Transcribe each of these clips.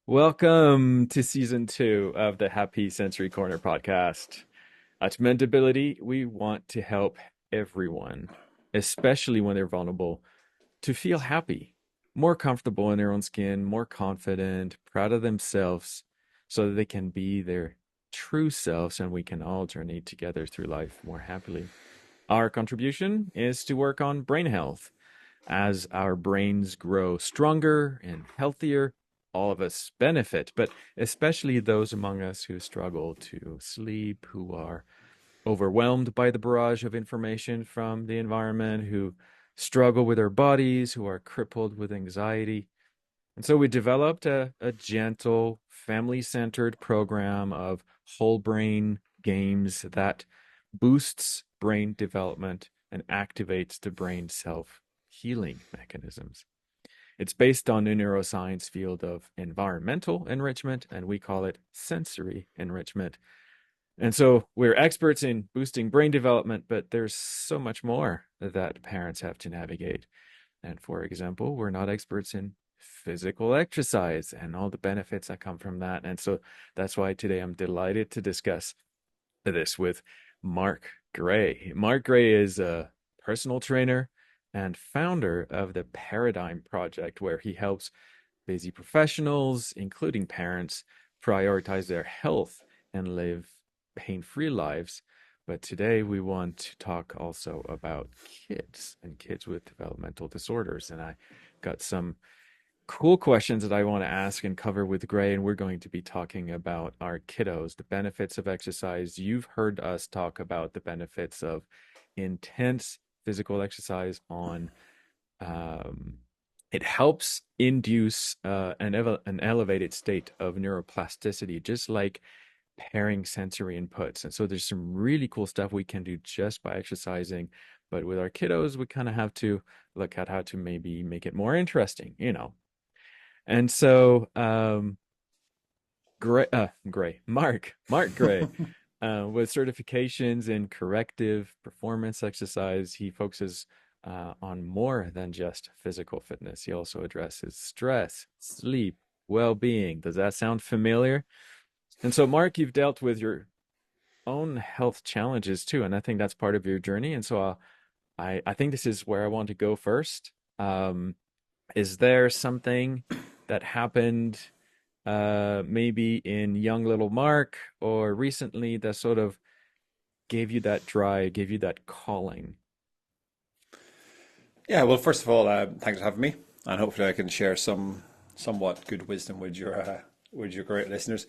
Welcome to season 2 of the Happy Sensory Corner podcast. At Mendability, we want to help everyone, especially when they're vulnerable, to feel happy, more comfortable in their own skin, more confident, proud of themselves, so that they can be their true selves and we can all journey together through life more happily. Our contribution is to work on brain health. As our brains grow stronger and healthier, all of us benefit, but especially those among us who struggle to sleep, who are overwhelmed by the barrage of information from the environment, who struggle with their bodies, who are crippled with anxiety. And so we developed a gentle, family centered program of whole brain games that boosts brain development and activates the brain self healing mechanisms. It's based on the neuroscience field of environmental enrichment, and we call it sensory enrichment. And so we're experts in boosting brain development, but there's so much more that parents have to navigate. And for example, we're not experts in physical exercise and all the benefits that come from that. And so that's why today I'm delighted to discuss this with Mark Gray. Mark Gray is a personal trainer and founder of the Paradigm Project, where he helps busy professionals, including parents, prioritize their health and live pain-free lives. But today we want to talk also about kids and kids with developmental disorders. And I got some cool questions that I want to ask and cover with Gray. And we're going to be talking about our kiddos, the benefits of exercise. You've heard us talk about the benefits of intense physical exercise on it helps induce an elevated state of neuroplasticity, just like pairing sensory inputs. And so there's some really cool stuff we can do just by exercising. But with our kiddos, we kind of have to look at how to maybe make it more interesting, you know. And so Mark Gray, with certifications in corrective performance exercise, he focuses on more than just physical fitness. He also addresses stress, sleep, well-being. Does that sound familiar? And so, Mark, you've dealt with your own health challenges too, and I think that's part of your journey. And so, I think this is where I want to go first. Is there something that happened maybe in young little Mark or recently that sort of gave you that drive, gave you that calling? Yeah, well, first of all, thanks for having me, and hopefully I can share some somewhat good wisdom with your great listeners.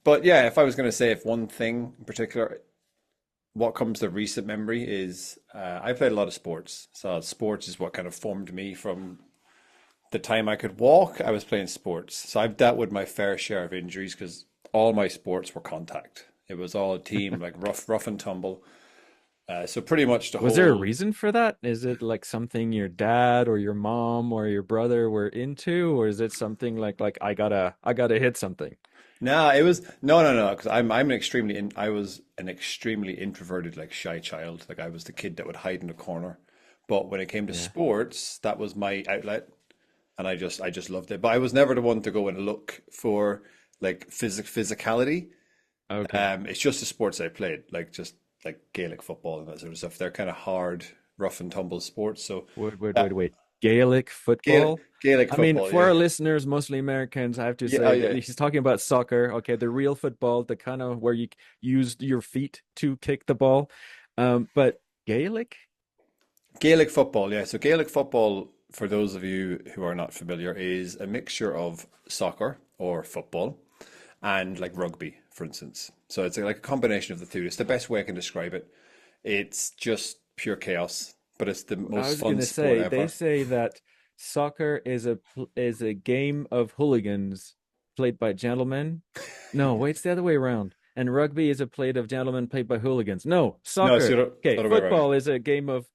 But yeah, if I was going to say if one thing in particular, what comes to recent memory is I played a lot of sports. So sports is what kind of formed me from the time I could walk. I was playing sports, so I've dealt with my fair share of injuries because all my sports were contact. It was all a team, like rough and tumble. So pretty much the Was there a whole. reason for that? Is it like something your dad or your mom or your brother were into, or is it something like I gotta hit something? No, it was no, because I'm an I was an extremely introverted, like shy child. Like I was the kid that would hide in the corner. But when it came to Yeah. sports, that was my outlet, and I just loved it. But I was never the one to go and look for like physicality. Okay. It's just the sports I played, like just like Gaelic football and that sort of stuff. They're kind of hard, rough and tumble sports. So Wait, wait, that wait, wait. Gaelic football? Gaelic I mean, football, for yeah, our listeners, mostly Americans, I have to yeah, oh say that yeah. he's talking about soccer. Okay, the real football, the kind of where you use your feet to kick the ball. But Gaelic? Gaelic football, yeah. So Gaelic football, for those of you who are not familiar, is a mixture of soccer or football and like rugby, for instance. So it's like a combination of the two. It's the best way I can describe it. It's just pure chaos, but it's the I most was fun gonna sport say they ever. say that soccer is a game of hooligans played by gentlemen. No, wait, it's the other way around. And rugby is a play of gentlemen played by hooligans. No, No, it's soccer. the Okay, other way around. football is a game of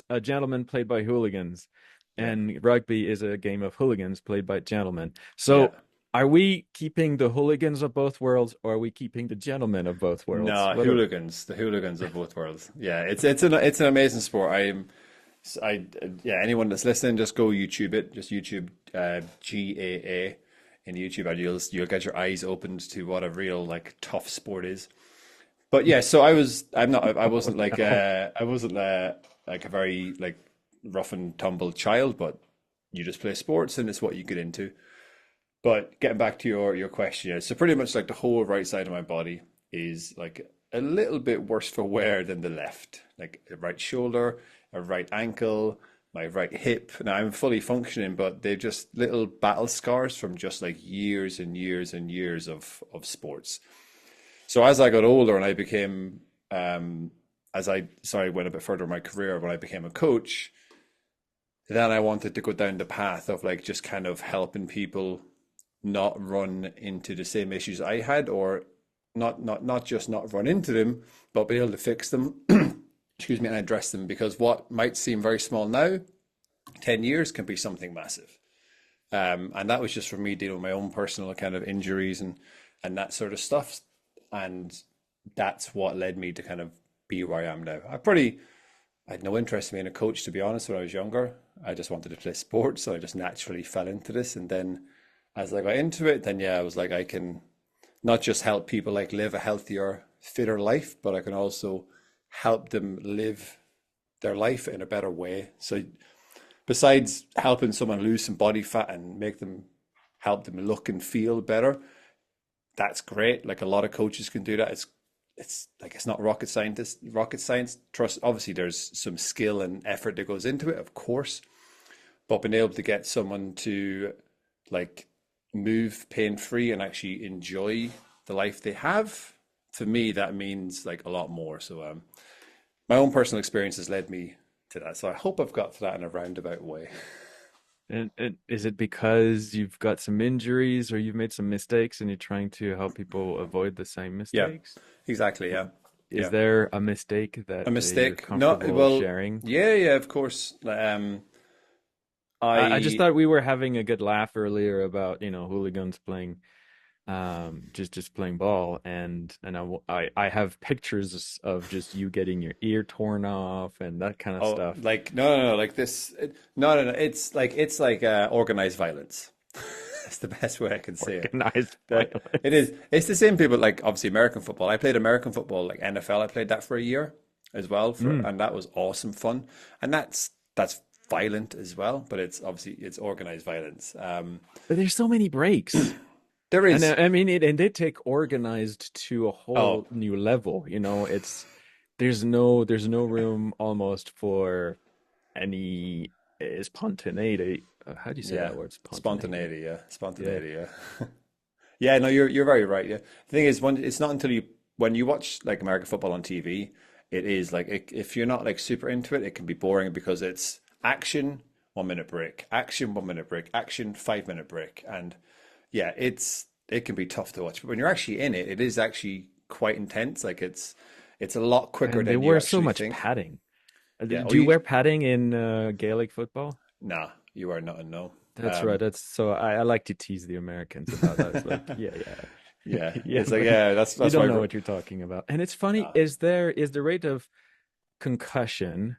a gentleman played by hooligans, Yeah, and rugby is a game of hooligans played by gentlemen. yeah. So, are we keeping the hooligans of both worlds, or are we keeping the gentlemen of both worlds? No, What are hooligans, the hooligans of both worlds. Yeah, it's an amazing sport. I yeah, anyone that's listening, just go YouTube it. Just YouTube GAA. in YouTube, and you'll get your eyes opened to what a real like tough sport is. But yeah, so I Oh wasn't like no. I wasn't like a very like rough and tumble child, but you just play sports and it's what you get into. But getting back to your question, yeah, so pretty much like the whole right side of my body is like a little bit worse for wear than the left. Like a right shoulder, a right ankle, my right hip. Now I'm fully functioning, but they're just little battle scars from just like years and years and years of sports. So as I got older and I became, as I sorry went a bit further in my career when I became a coach, then I wanted to go down the path of like just kind of helping people not run into the same issues I had, or not just not run into them, but be able to fix them, excuse me, and address them. Because what might seem very small now, 10 years can be something massive. And that was just for me dealing with my own personal kind of injuries and that sort of stuff. And that's what led me to kind of be where I am now. I had no interest in being a coach, to be honest, when I was younger. I just wanted to play sports, so I just naturally fell into this. And then as I got into it, then yeah, I was like, I can not just help people like live a healthier, fitter life, but I can also help them live their life in a better way. So besides helping someone lose some body fat and help them look and feel better, that's great. Like a lot of coaches can do that. It's like it's not rocket science. Trust obviously there's some skill and effort that goes into it, of course. But being able to get someone to like move pain free and actually enjoy the life they have, for me that means like a lot more. So my own personal experience has led me to that. So I hope I've got to that in a roundabout way. And is it because you've got some injuries or you've made some mistakes and you're trying to help people avoid the same Yeah, mistakes? exactly. Yeah. Is Yeah. there a mistake A that you're mistake. No, comfortable well, sharing? yeah, yeah, of course. I just I thought we were having a good laugh earlier about, hooligans playing just playing ball and I have pictures of just you getting your ear torn off and that kind of Oh, stuff. like no, like this. No, no, no. It's like organized violence. That's the best way I can say it. Organized That it violence. is. It's the same people. Like obviously American football. I played American football, like NFL. I played that for a year as well, Mm. and that was awesome fun. And that's violent as well, but it's organized violence. But there's so many breaks. There And is. I mean it did take organized to a Oh, whole new level. It's there's no room almost for any spontaneity. How do you say yeah. that word? Spontaneity. Spontaneity. Yeah. Yeah. Spontaneity. Yeah. Yeah, no, you're very right. Yeah, the thing is, it's not until when you watch like American football on TV, it is like if you're not like super into it, it can be boring because it's action, 1 minute break, action, 1 minute break, action, 5 minute break, and yeah, it can be tough to watch. But when you're actually in it, it is actually quite intense. Like it's a lot quicker And they than you wear so actually much think. padding. Yeah. Oh, Do you wear padding in Gaelic football? nah, you are not a no. That's right. Um, That's so I like to tease the Americans about that. It's like, yeah, yeah. yeah, Yeah, it's like but yeah, you that's don't why. know what you're talking about. And it's funny, Nah. is the rate of concussion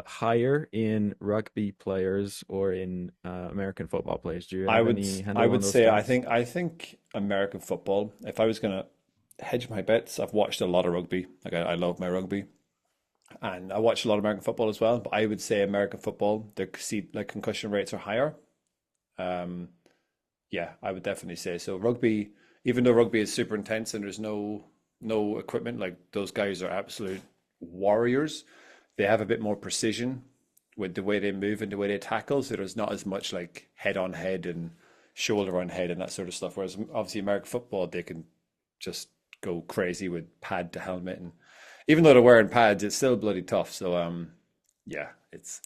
higher in rugby players or in American football players? Do you have any I handle on would those say stats? I think American football. If I was gonna hedge my bets, I've watched a lot of rugby. Like I love my rugby, and I watch a lot of American football as well. But I would say American football, the see like concussion rates are higher. Um, yeah, I would definitely say so. Rugby, even though rugby is super intense and there's no equipment, like those guys are absolute warriors. They have a bit more precision with the way they move and the way they tackle. So there's not as much like head on head and shoulder on head and that sort of stuff. Whereas obviously American football, they can just go crazy with pad to helmet, and even though they're wearing pads, it's still bloody tough. So yeah, it's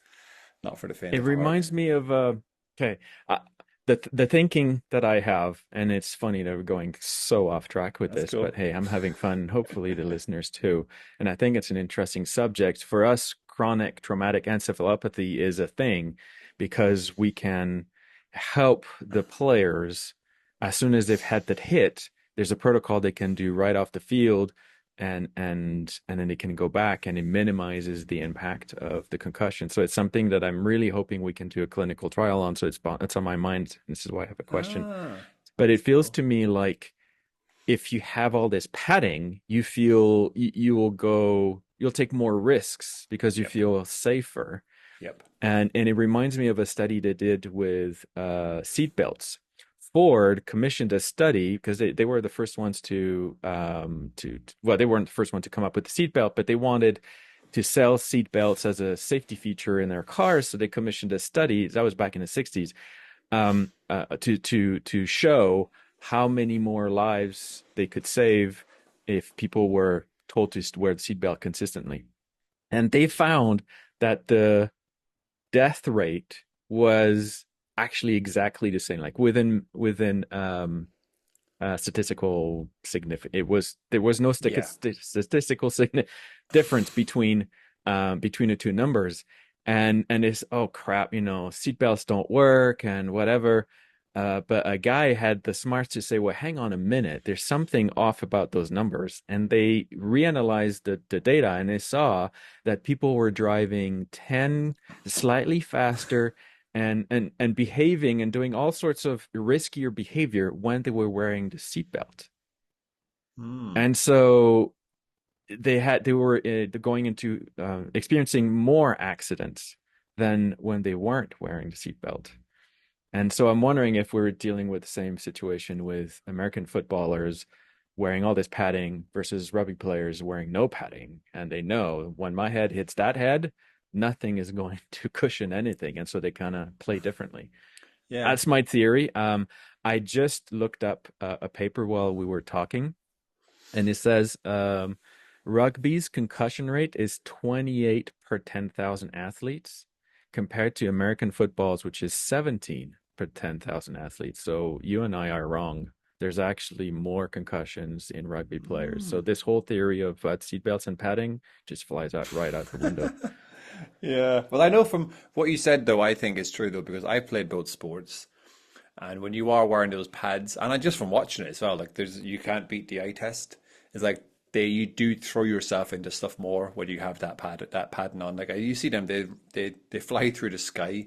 not for the faint It of heart. reminds me of okay, uh, the thinking that I have, and it's funny that we're going so off track with That's this, cool. but hey, I'm having fun, hopefully the listeners too. And I think it's an interesting subject for us. Chronic traumatic encephalopathy is a thing because we can help the players as soon as they've had that hit. There's a protocol they can do right off the field and then it can go back and it minimizes the impact of the concussion. So it's something that I'm really hoping we can do a clinical trial on. So it's on my mind. This is why I have a question. Ah, But it that's feels cool. to me like if you have all this padding, you feel you will go, you'll take more risks because you Yep. feel safer. Yep. And it reminds me of a study they did with seat belts. Ford commissioned a study because they were the first ones well, they weren't the first one to come up with the seat belt, but they wanted to sell seat belts as a safety feature in their cars. So they commissioned a study that was back in the 60s to show how many more lives they could save if people were told to wear the seatbelt consistently. And they found that the death rate was actually exactly the same, like within statistical significance. There was no Yeah. statistical difference between the two numbers, and it's oh crap, seatbelts don't work and whatever. But a guy had the smarts to say, well, hang on a minute, there's something off about those numbers, and they reanalyzed the data, and they saw that people were driving 10 slightly faster and behaving and doing all sorts of riskier behavior when they were wearing the seatbelt. Hmm. And so they were going into experiencing more accidents than when they weren't wearing the seatbelt. And so I'm wondering if we're dealing with the same situation with American footballers wearing all this padding versus rugby players wearing no padding. And they know when my head hits that head, nothing is going to cushion anything. And so they kind of play differently. Yeah. That's my theory. I just looked up a paper while we were talking, and it says rugby's concussion rate is 28 per 10,000 athletes compared to American football's, which is 17 per 10,000 athletes. So you and I are wrong. There's actually more concussions in rugby players. So Hmm. this whole theory of seatbelts and padding just flies out right out the window. Yeah. Well, I know from what you said, though, I think is true, though, because I played both sports. And when you are wearing those pads, and I just from watching it as well, like you can't beat the eye test. It's like you do throw yourself into stuff more when you have that padding on. Like you see them, they fly through the sky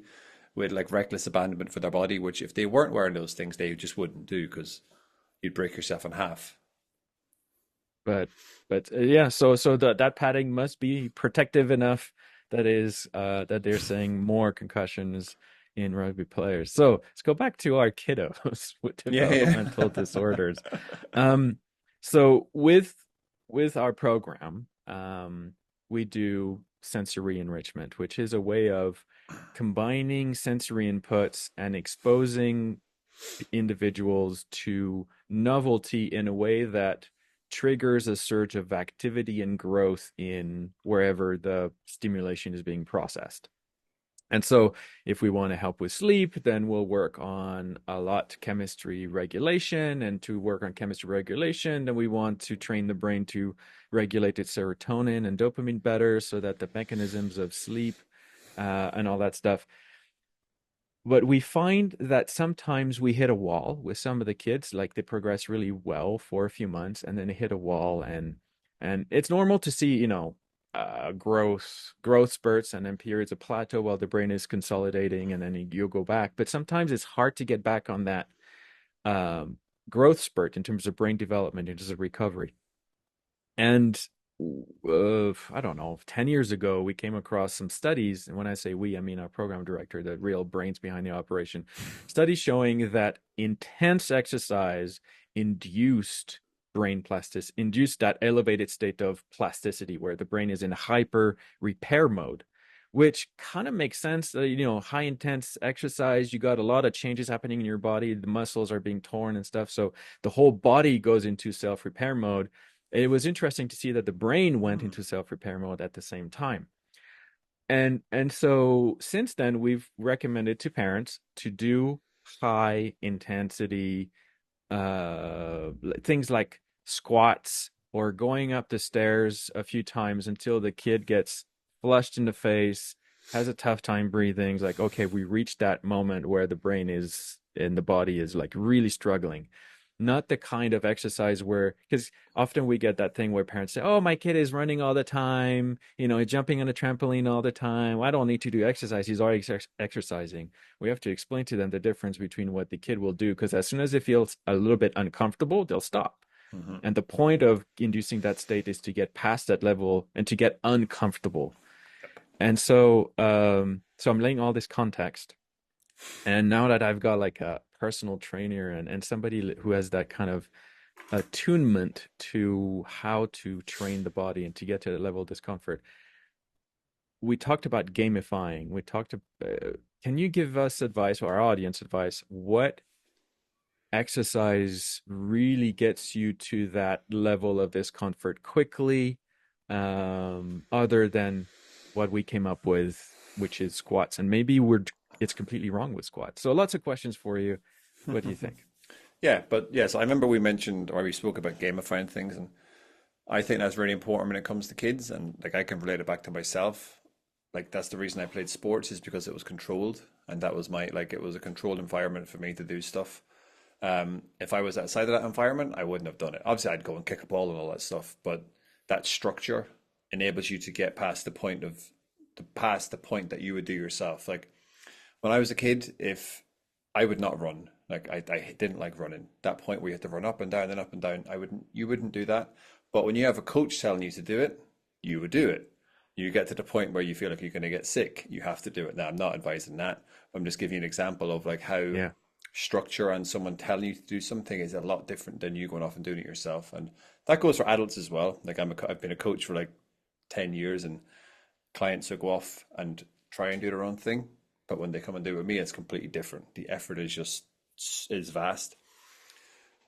with like reckless abandonment for their body, which if they weren't wearing those things, they just wouldn't do because you'd break yourself in half. But yeah, so that padding must be protective enough that they're saying more concussions in rugby players. So let's go back to our kiddos with Yeah, developmental yeah. disorders. Um, so with our program, we do sensory enrichment, which is a way of combining sensory inputs and exposing individuals to novelty in a way that triggers a surge of activity and growth in wherever the stimulation is being processed. And so, if we want to help with sleep, then we'll work on a lot chemistry regulation. And to work on chemistry regulation, then we want to train the brain to regulate its serotonin and dopamine better so that the mechanisms of sleep and all that stuff. But we find that sometimes we hit a wall with some of the kids, like they progress really well for a few months and then they hit a wall, and it's normal to see, growth spurts and then periods of plateau while the brain is consolidating and then you'll go back. But sometimes it's hard to get back on that um, growth spurt in terms of brain development, in terms of recovery. And I don't know, 10 years ago, we came across some studies. And when I say we, I mean our program director, the real brains behind the operation. Studies showing that intense exercise induced brain plasticity, induced that elevated state of plasticity where the brain is in hyper repair mode, which kind of makes sense. High intense exercise, you got a lot of changes happening in your body. The muscles are being torn and stuff. So the whole body goes into self repair mode. It was interesting to see that the brain went Hmm. into self-repair mode at the same time. And so since then we've recommended to parents to do high intensity things like squats or going up the stairs a few times until the kid gets flushed in the face, has a tough time breathing. It's like, okay, we reached that moment where the brain is and the body is like really struggling. not the kind of exercise where, because often we get that thing where parents say, oh, my kid is running all the time, he's jumping on a trampoline all the time. I don't need to do exercise. He's already exercising. We have to explain to them the difference between what the kid will do, because as soon as it feels a little bit uncomfortable, they'll stop. Hmm. And the point of inducing that state is to get past that level and to get uncomfortable. And so I'm laying all this context. And now that I've got like a personal trainer and somebody who has that kind of attunement to how to train the body and to get to that level of discomfort, we talked about gamifying. Can you give us advice, or our audience advice, what exercise really gets you to that level of discomfort quickly, other than what we came up with, which is squats? And maybe it's completely wrong with squats. So lots of questions for you. What do you think? Yeah, but yes, I remember we mentioned or we spoke about gamifying things, and I think that's really important when it comes to kids. And like I can relate it back to myself. Like that's the reason I played sports is because it was controlled, and that was my like it was a controlled environment for me to do stuff. If I was outside of that environment, I wouldn't have done it. Obviously, I'd go and kick a ball and all that stuff, but that structure enables you to get past the point that you would do yourself. Like when I was a kid, if I would not run, like I didn't like running. That point where you have to run up and down and up and down, you wouldn't do that. But when you have a coach telling you to do it, you would do it. You get to the point where you feel like you're going to get sick, you have to do it. Now, I'm not advising that. I'm just giving you an example of like how Yeah. structure and someone telling you to do something is a lot different than you going off and doing it yourself. And that goes for adults as well. Like I've been a coach for like 10 years, and clients will go off and try and do their own thing. But when they come and do it with me, it's completely different. The effort is vast.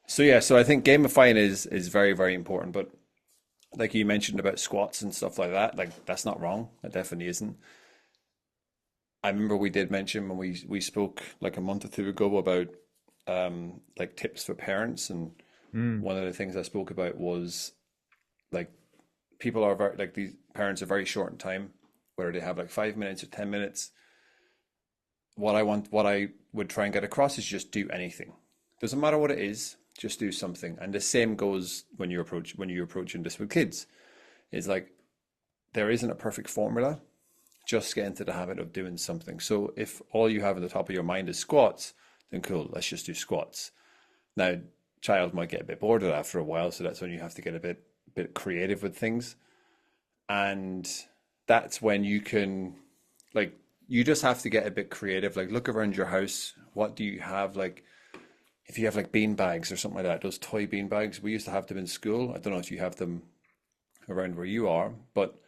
So yeah, so I think gamifying is very, very important. But like you mentioned about squats and stuff like that, like that's not wrong. That definitely isn't. I remember we did mention when we spoke like a month or two ago about like tips for parents, and Mm. one of the things I spoke about was like people are very like these parents are very short in time, whether they have like 5 minutes or 10 minutes. What I would try and get across is just do anything. Doesn't matter what it is, just do something. And the same goes when you're approaching this with kids. It's like there isn't a perfect formula. Just get into the habit of doing something. So if all you have in the top of your mind is squats, then cool, let's just do squats. Now, child might get a bit bored of that after a while, so that's when you have to get a bit creative with things. And that's when you can like you just have to get a bit creative. Like look around your house. What do you have? Like if you have like bean bags or something like that, those toy bean bags, we used to have them in school. I don't know if you have them around where you are, but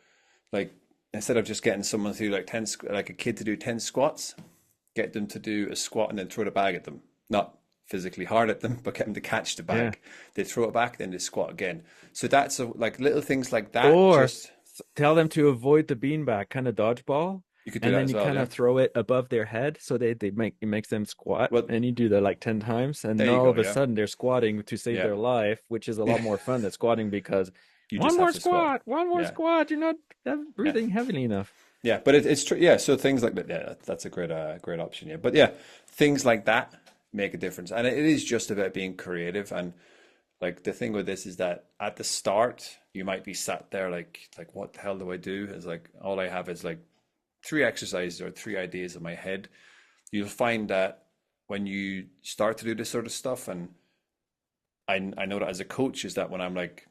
like instead of just getting someone to do like like a kid to do 10 squats, get them to do a squat and then throw the bag at them. Not physically hard at them, but get them to catch the Yeah. bag. They throw it back, then they squat again. So that's like little things like that. Or Just tell them to avoid the beanbag, kind of dodgeball, you could do and that then as you well, kind yeah. of throw it above their head so it makes them squat, Well, and you do that like 10 times, and there then you all go, of a yeah. sudden they're squatting to save Yeah. their life, which is a lot Yeah. more fun than squatting because You just have to squat. one more Yeah. squat, you're not Yeah. breathing heavily enough. Yeah, but it's true. Yeah, so things like that. Yeah, that's a great option. Yeah, but yeah, things like that make a difference, and it is just about being creative. And like the thing with this is that at the start, you might be sat there like what the hell do I do? It's like all I have is like three exercises or three ideas in my head. You'll find that when you start to do this sort of stuff, and I know that as a coach, is that when I'm like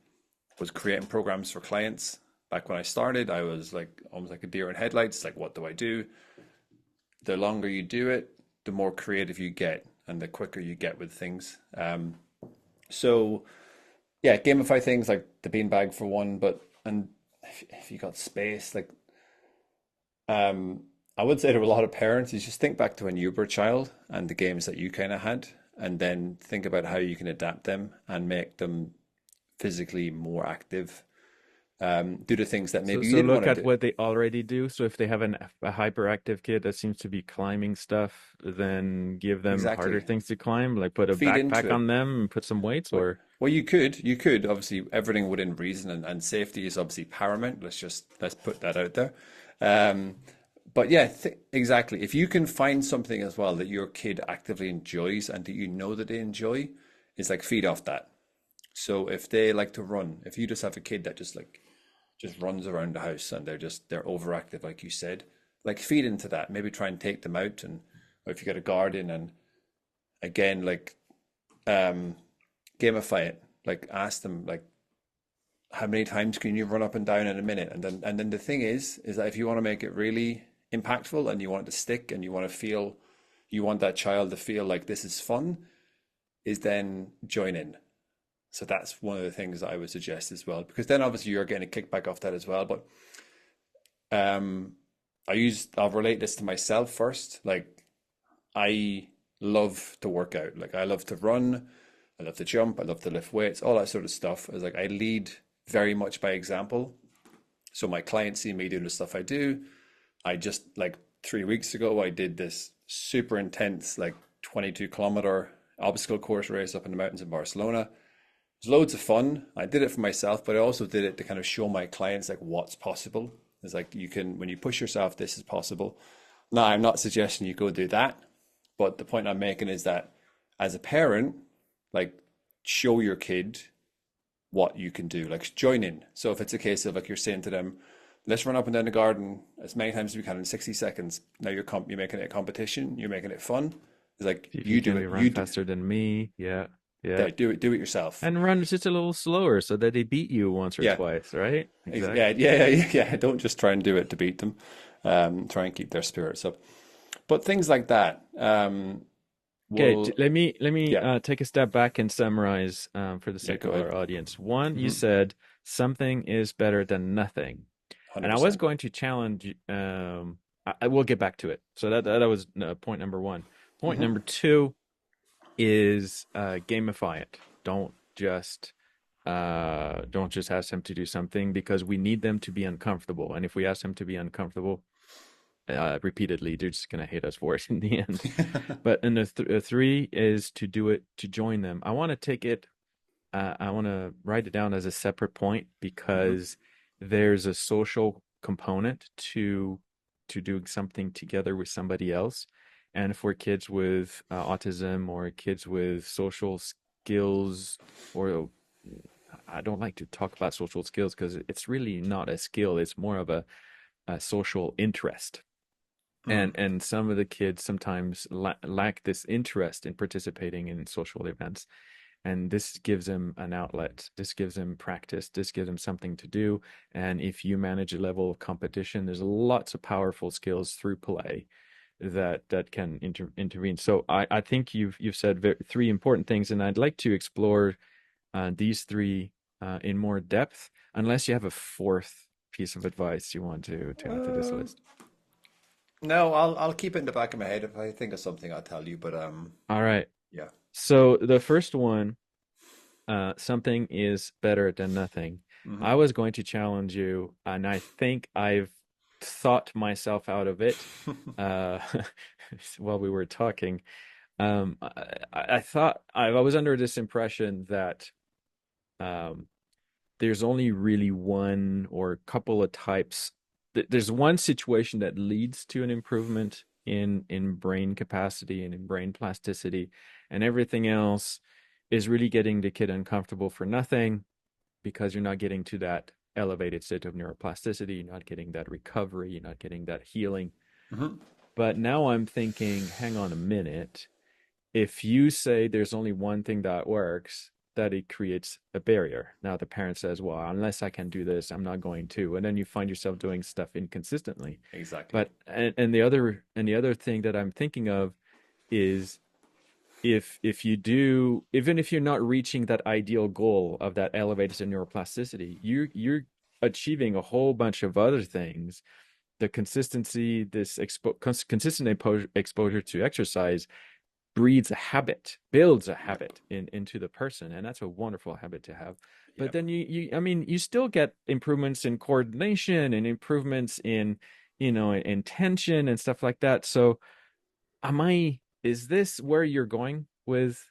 was creating programs for clients back when I started, I was like almost like a deer in headlights. Like, what do I do? The longer you do it, the more creative you get, and the quicker you get with things. So yeah, gamify things like the beanbag for one, but and if you got space, like I would say to a lot of parents is just think back to when you were a child and the games that you kind of had, and then think about how you can adapt them and make them physically more active. Do the things that maybe you So didn't look want at to do. what they already do. So if they have a hyperactive kid that seems to be climbing stuff, then give them harder Exactly. things to climb, like put a Feed into backpack it. on them and put some weights, What or well, you could obviously everything within reason, and safety is obviously paramount. Let's put that out there. Um, but yeah, exactly. If you can find something as well that your kid actively enjoys and that you know that they enjoy, is like feed off that. So if they like to run, if you just have a kid that just runs around the house and they're overactive, like you said, like feed into that. Maybe try and take them out, and or if you got a garden, and again, like um gamify it. Like ask them like how many times can you run up and down in a minute? And then the thing is that if you want to make it really impactful and you want it to stick and you want that child to feel like this is fun, is then join in. So that's one of the things that I would suggest as well, because then obviously you're getting a kickback off that as well. But um, I'll relate this to myself first. Like I love to work out. Like I love to run, I love to jump, I love to lift weights, all that sort of stuff. Is like I lead very much by example. So my clients see me doing the stuff I do. I just like 3 weeks ago, I did this super intense, like 22-kilometer obstacle course race up in the mountains in Barcelona. It was loads of fun. I did it for myself, but I also did it to kind of show my clients like what's possible. It's like you can, when you push yourself, this is possible. Now, I'm not suggesting you go do that, but the point I'm making is that as a parent, like show your kid what you can do, like join in. So if it's a case of like you're saying to them, let's run up and down the garden as many times as we can in 60 seconds. Now you're making it a competition, you're making it fun. It's like You you do can it, run faster than me. Yeah. Yeah. do it yourself. And run just a little slower so that they beat you once or Yeah, twice, right? yeah, Exactly. yeah. Don't just try and do it to beat them. Try and keep their spirits up. But things like that Okay, will, let me yeah, take a step back and summarize for the yeah. sake Go of ahead. our audience. One, you Hmm. said something is better than nothing, and I was 100%. going to challenge. I will get back to it. So that was point number one. Point Hmm. number two is gamify it. Don't just ask them to do something because we need them to be uncomfortable, and if we ask them to be uncomfortable repeatedly, they're just gonna hate us for it in the end. But and the three is to do it to join them. I want to take it. I want to write it down as a separate point Hmm. because there's a social component to doing something together with somebody else. And for kids with autism or kids with social skills, or I don't like to talk about social skills because it's really not a skill. It's more of a social interest, Mm. and some of the kids sometimes lack this interest in participating in social events, and this gives them an outlet, this gives them practice, this gives them something to do. And if you manage a level of competition, there's lots of powerful skills through play that can intervene. So I think you've said three important things, and I'd like to explore these three in more depth, unless you have a fourth piece of advice you want to add to this Uh, list. no, I'll keep it in the back of my head. If I think of something, I'll tell you. But All right. yeah. So the first one, something is better than nothing. Hmm. I was going to challenge you, and I think I've thought myself out of it uh, while we were talking. I thought I was under this impression that um, there's only really one or a couple of types. There's one situation that leads to an improvement in brain capacity and in brain plasticity, and everything else is really getting the kid uncomfortable for nothing because you're not getting to that elevated state of neuroplasticity, you're not getting that recovery, you're not getting that healing. Hmm. But now I'm thinking, hang on a minute. If you say there's only one thing that works, that it creates a barrier. Now the parent says, well, unless I can do this, I'm not going to. And then you find yourself doing stuff inconsistently. Exactly. But and the other thing that I'm thinking of is if you do, even if you're not reaching that ideal goal of that elevated neuroplasticity, you're achieving a whole bunch of other things. The consistency, this consistent exposure to exercise breeds a habit, builds a habit into the person, and that's a wonderful habit to have. But Yeah. then I mean, you still get improvements in coordination and improvements in, in tension and stuff like that. So, is this where you're going with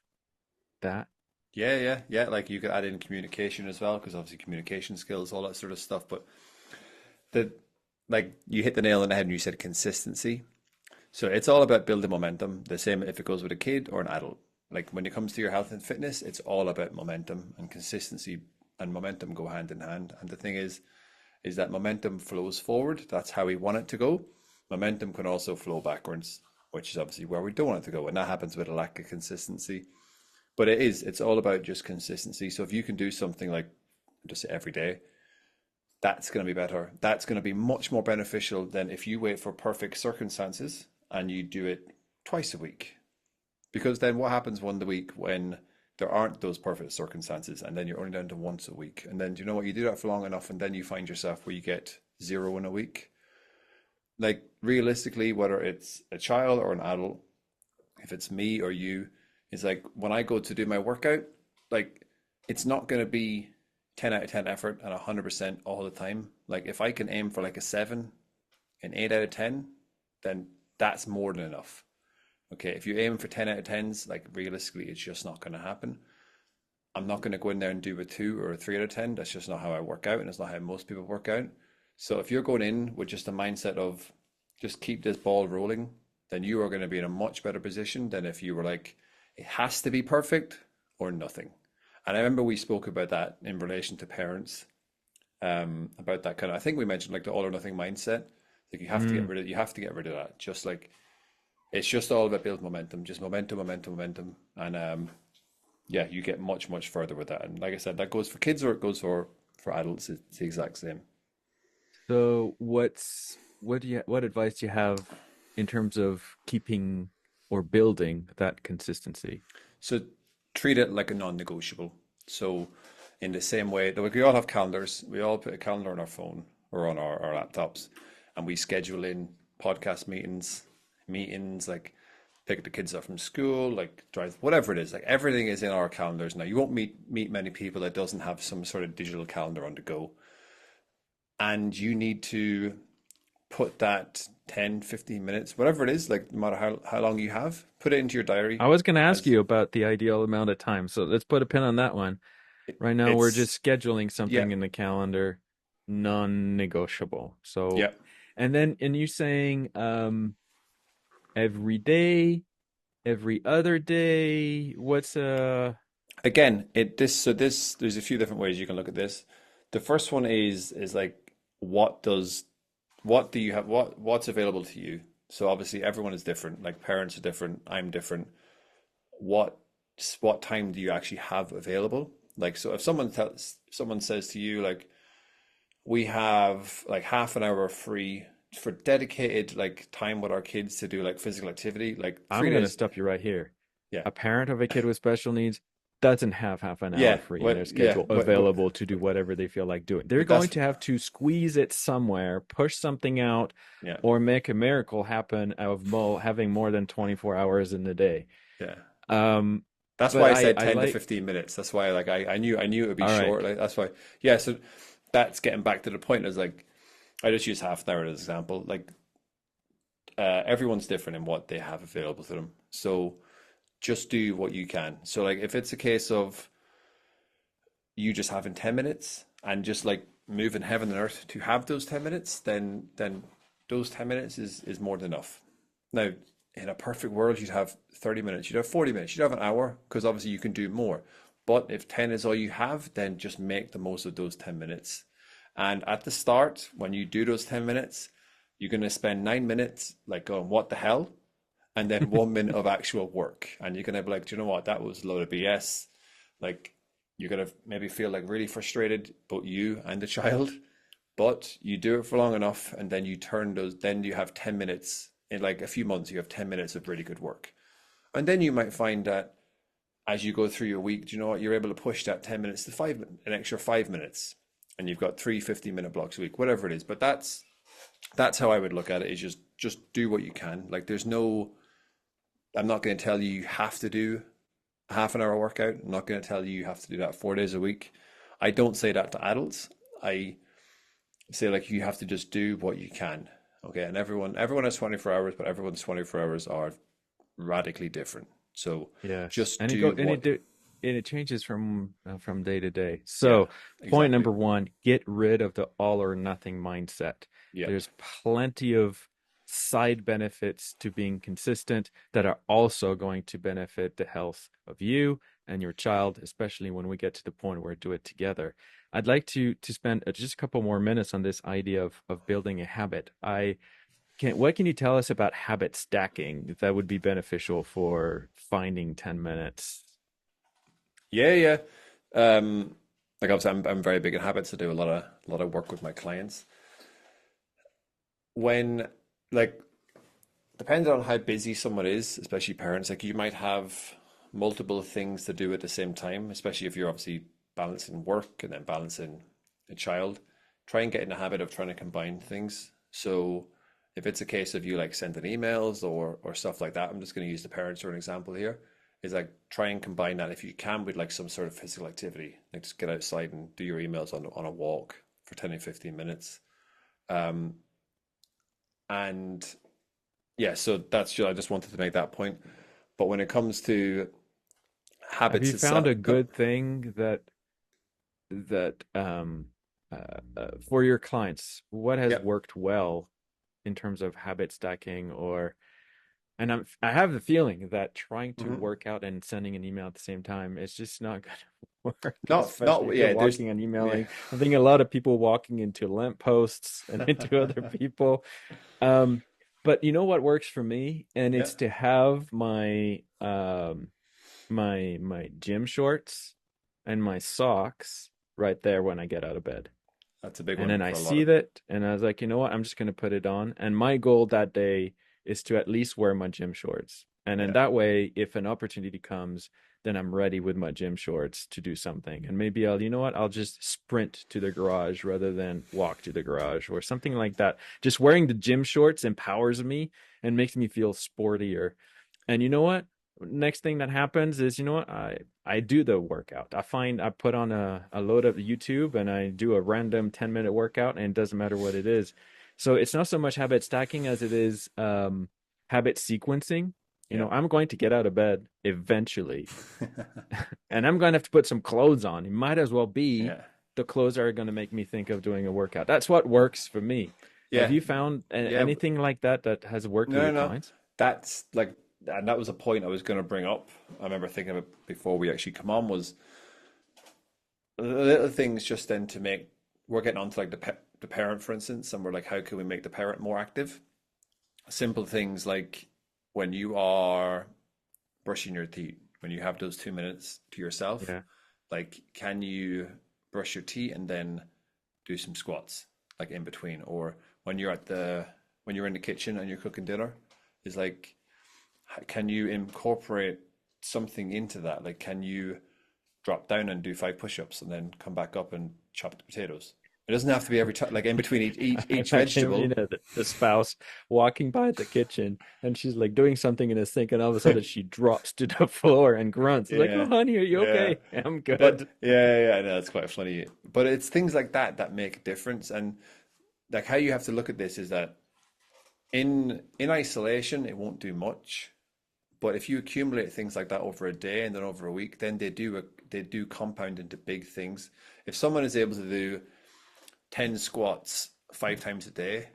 that? Yeah. Like you could add in communication as well, because obviously communication skills, all that sort of stuff. But the like you hit the nail on the head when you said consistency. So it's all about building momentum. The same if it goes with a kid or an adult. Like when it comes to your health and fitness, it's all about momentum, and consistency and momentum go hand in hand. And the thing is that momentum flows forward. That's how we want it to go. Momentum can also flow backwards, which is obviously where we don't want it to go. And that happens with a lack of consistency. But it's all about just consistency. So if you can do something like just every day, that's going to be better. That's going to be much more beneficial than if you wait for perfect circumstances and you do it twice a week. Because then what happens one week when there aren't those perfect circumstances and then you're only down to once a week? And then do you know what? You do that for long enough and then you find yourself where you get zero in a week. Like realistically, whether it's a child or an adult, if it's me or you, it's like when I go to do my workout, like it's not going to be 10 out of 10 effort and 100% all the time. Like if I can aim for like a 7, an 8 out of 10, then that's more than enough. Okay, if you aim for 10 out of 10s, like realistically, it's just not going to happen. I'm not going to go in there and do a 2 or a 3 out of 10. That's just not how I work out, and it's not how most people work out. So if you're going in with just a mindset of just keep this ball rolling, then you are going to be in a much better position than if you were like, it has to be perfect or nothing. And I remember we spoke about that in relation to parents, about that kind of, I think we mentioned like the all or nothing mindset. Like Mm. you have to get rid of that. Just like it's just all about building momentum, just momentum, momentum, momentum, and yeah, you get much, much further with that. And like I said, that goes for kids or it goes for adults. It's the exact same. So what advice do you have in terms of keeping or building that consistency? So treat it like a non-negotiable. So in the same way, like we all have calendars, we all put a calendar on our phone or on our laptops, and we schedule in podcast meetings like pick the kids up from school, like drive, whatever it is. Like everything is in our calendars now. You won't meet many people that doesn't have some sort of digital calendar on the go, and you need to put that 10, 15 minutes, whatever it is, like no matter how long you have, put it into your diary I was going to ask as you about the ideal amount of time. So let's put a pin on that one. Right now, we're it's, just scheduling yeah, something in the calendar, non-negotiable. So, yeah. and you saying every day, every other day. What's Again, this there's a few different ways you can look at this. The first one is like what do you have what's available to you? So obviously everyone is different. Like parents are different, I'm different. What what time do you actually have available? Like so if someone says to you like we have like half an hour free for dedicated like time with our kids to do like physical activity, like I'm three going to days. stop you right here. Yeah. A parent of a kid with special needs doesn't have half an hour Yeah. free in their What yeah, schedule available to do whatever they feel like doing. They're but going that's to have to squeeze it somewhere, push something out, yeah. or make a miracle happen of having more than 24 hours in the day. Yeah. Um, That's but why I said I 10 to like, 15 minutes. That's why like I knew it would be all right. short. Like that's why yeah, so that's getting back to the point is like I just use half an hour as an example. Like everyone's different in what they have available to them. So just do what you can. So like if it's a case of you just having 10 minutes and just like moving heaven and earth to have those 10 minutes, then those 10 minutes is more than enough. Now, in a perfect world, you'd have 30 minutes, you'd have 40 minutes, you'd have an hour, because obviously you can do more. But if 10 is all you have, then just make the most of those 10 minutes. And at the start, when you do those 10 minutes, you're going to spend 9 minutes like going, what the hell? And then 1 minute of actual work. And you're going to be like, do you know what? That was a load of BS. Like, you're going to maybe feel like really frustrated, both you and the child. But you do it for long enough, and then you turn those, then you have 10 minutes in like a few months, you have 10 minutes of really good work. And then you might find that as you go through your week, do you know what? You're able to push that 10 minutes to an extra 5 minutes. And you've got 3 50-minute blocks a week, whatever it is. But that's how I would look at it is just do what you can. Like there's no, I'm not going to tell you you have to do a half an hour workout. I'm not going to tell you you have to do that 4 days a week. I don't say that to adults. I say like you have to just do what you can. Okay, and everyone has 24 hours, but everyone's 24 hours are radically different. So Yes, just do what. and it changes from day to day. Yeah, So, point exactly. number one, get rid of the all or nothing mindset. Yeah, There's plenty of side benefits to being consistent that are also going to benefit the health of you and your child, especially when we get to the point where we do it together. I'd like to spend just a couple more minutes on this idea of building a habit. What can you tell us about habit stacking that would be beneficial for finding 10 minutes? Yeah, yeah. Like obviously, I'm very big in habits. I do a lot of work with my clients. When like depending on how busy someone is, especially parents, like you might have multiple things to do at the same time, especially if you're obviously balancing work and then balancing a child. Try and get in the habit of trying to combine things. So if it's a case of you like sending emails or stuff like that, I'm just going to use the parents for an example here. Is like try and combine that if you can with like some sort of physical activity. Like just get outside and do your emails on a walk for 10 or 15 minutes. Um, and yeah, so that's just, I just wanted to make that point. But when it comes to Have habits you found itself, a good thing that for your clients, what has yep. worked well in terms of habit stacking or and I have the feeling that trying to Hmm. work out and sending an email at the same time is just not going to work, especially Not, if you're yeah, there's, walking and yeah, emailing. I'm thinking a lot of people walking into lampposts and into other people. Um, but you know what works for me, and yeah, it's to have my gym shorts and my socks right there when I get out of bed. that's a big And one then I for a lot see of, that, and I was like, you know what? I'm just gonna put it on. And my goal that day is to at least wear my gym shorts. And then yeah. that way, if an opportunity comes, then I'm ready with my gym shorts to do something. And maybe you know what? I'll just sprint to the garage rather than walk to the garage or something like that. Just wearing the gym shorts empowers me and makes me feel sportier. And you know what? Next thing that happens is, you know what? I do the workout. I put on a load of YouTube and I do a random 10-minute workout and it doesn't matter what it is. So it's not so much habit stacking as it is habit sequencing. You Yeah. know, I'm going to get out of bed eventually and I'm going to have to put some clothes on. It might as well be Yeah. the clothes that are going to make me think of doing a workout. That's what works for me. Have Yeah. you found Yeah. anything like that that has worked with No, your no, no. clients? That's like, and that was a point I was going to bring up. I remember thinking of it before we actually come on was little things just then to make, we're getting onto like the parent, for instance, and we're like, how can we make the parent more active? Simple things like when you are brushing your teeth, when you have those 2 minutes to yourself, Yeah. like, can you brush your teeth and then do some squats, like in between? Or when you're in the kitchen and you're cooking dinner, is like, can you incorporate something into that? Like, can you drop down and do 5 push-ups and then come back up and chop the potatoes? It doesn't have to be every time, like in between I each imagine, vegetable. the spouse walking by the kitchen and she's like doing something in the sink, and all of a sudden she drops to the floor and grunts. It's like, oh, Yeah, honey, are you yeah. okay? I'm But good. yeah, I know it's quite funny. But it's things like that that make a difference. And like how you have to look at this is that in isolation, it won't do much. But if you accumulate things like that over a day and then over a week, then they do compound into big things. If someone is able to do 10 squats 5 times a day,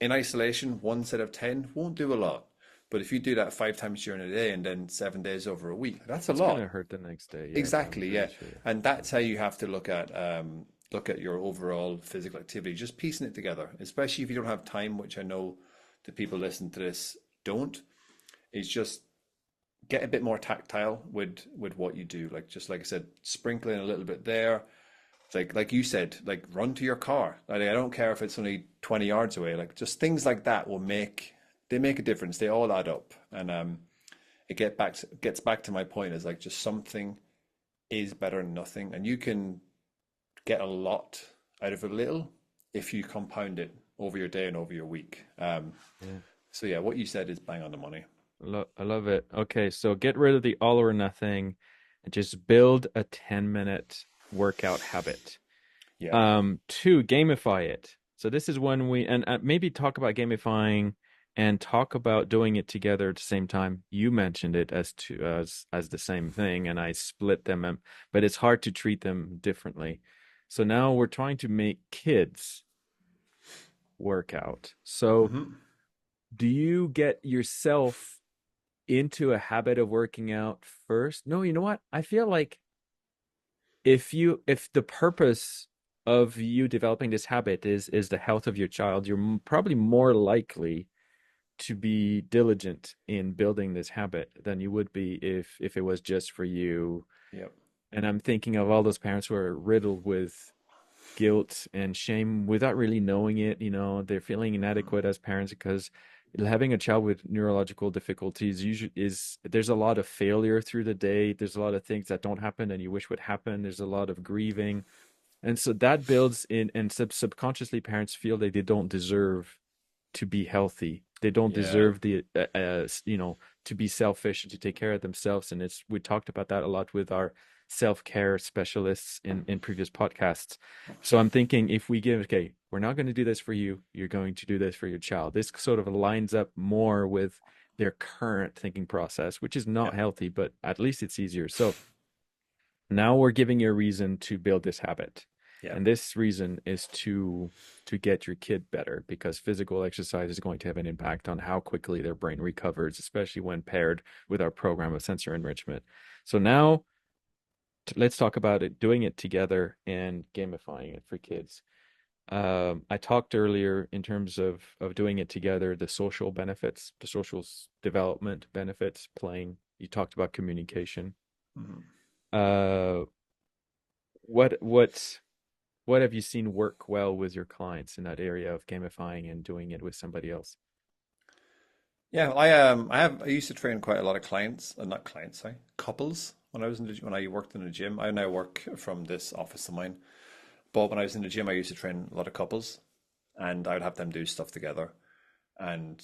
in isolation, one set of 10 won't do a lot. But if you do that 5 times during a day and then 7 days over a week, that's a It's gonna lot. hurt the next day. Yeah, I'm Exactly, pretty yeah. sure. And that's how you have to look at your overall physical activity, just piecing it together, especially if you don't have time, which I know the people listening to this don't, is just get a bit more tactile with what you do. Like just like I said, sprinkling a little bit there. Like you said, like run to your car. Like I don't care if it's only 20 yards away. Like just things like that they make a difference. They all add up. And gets back to my point is like just something is better than nothing. And you can get a lot out of a little if you compound it over your day and over your week. Yeah. So yeah, what you said is bang on the money. I love it. Okay, so get rid of the all or nothing and just build a 10-minute workout habit. Yeah. Two, gamify it. So this is when we and maybe talk about gamifying and talk about doing it together at the same time. You mentioned it as the same thing, and I split them, but it's hard to treat them differently. So now we're trying to make kids work out. So Hmm. do you get yourself into a habit of working out first? No, you know what? I feel like if the purpose of you developing this habit is the health of your child, you're probably more likely to be diligent in building this habit than you would be if it was just for you. Yep. And I'm thinking of all those parents who are riddled with guilt and shame without really knowing it. They're feeling Mm. inadequate as parents because having a child with neurological difficulties usually is there's a lot of failure through the day. There's a lot of things that don't happen and you wish would happen. There's a lot of grieving. And so that builds in, and subconsciously parents feel that they don't deserve to be healthy. They don't Yeah. deserve to be selfish and to take care of themselves. And we talked about that a lot with our self-care specialists in previous podcasts. So I'm thinking if we give, okay, we're not going to do this for you, you're going to do this for your child. This sort of lines up more with their current thinking process, which is not Yep. healthy, but at least it's easier. So now we're giving you a reason to build this habit. Yep. And this reason is to get your kid better because physical exercise is going to have an impact on how quickly their brain recovers, especially when paired with our program of sensor enrichment. So now let's talk about it, doing it together and gamifying it for kids. I talked earlier in terms of doing it together, the social benefits, the social development benefits, playing. You talked about communication. Mhm. Uh, what what have you seen work well with your clients in that area of gamifying and doing it with somebody else? Yeah, I used to train quite a lot of clients, not clients, sorry, couples when I was when I worked in the gym. I now work from this office of mine, but when I was in the gym, I used to train a lot of couples, and I would have them do stuff together, and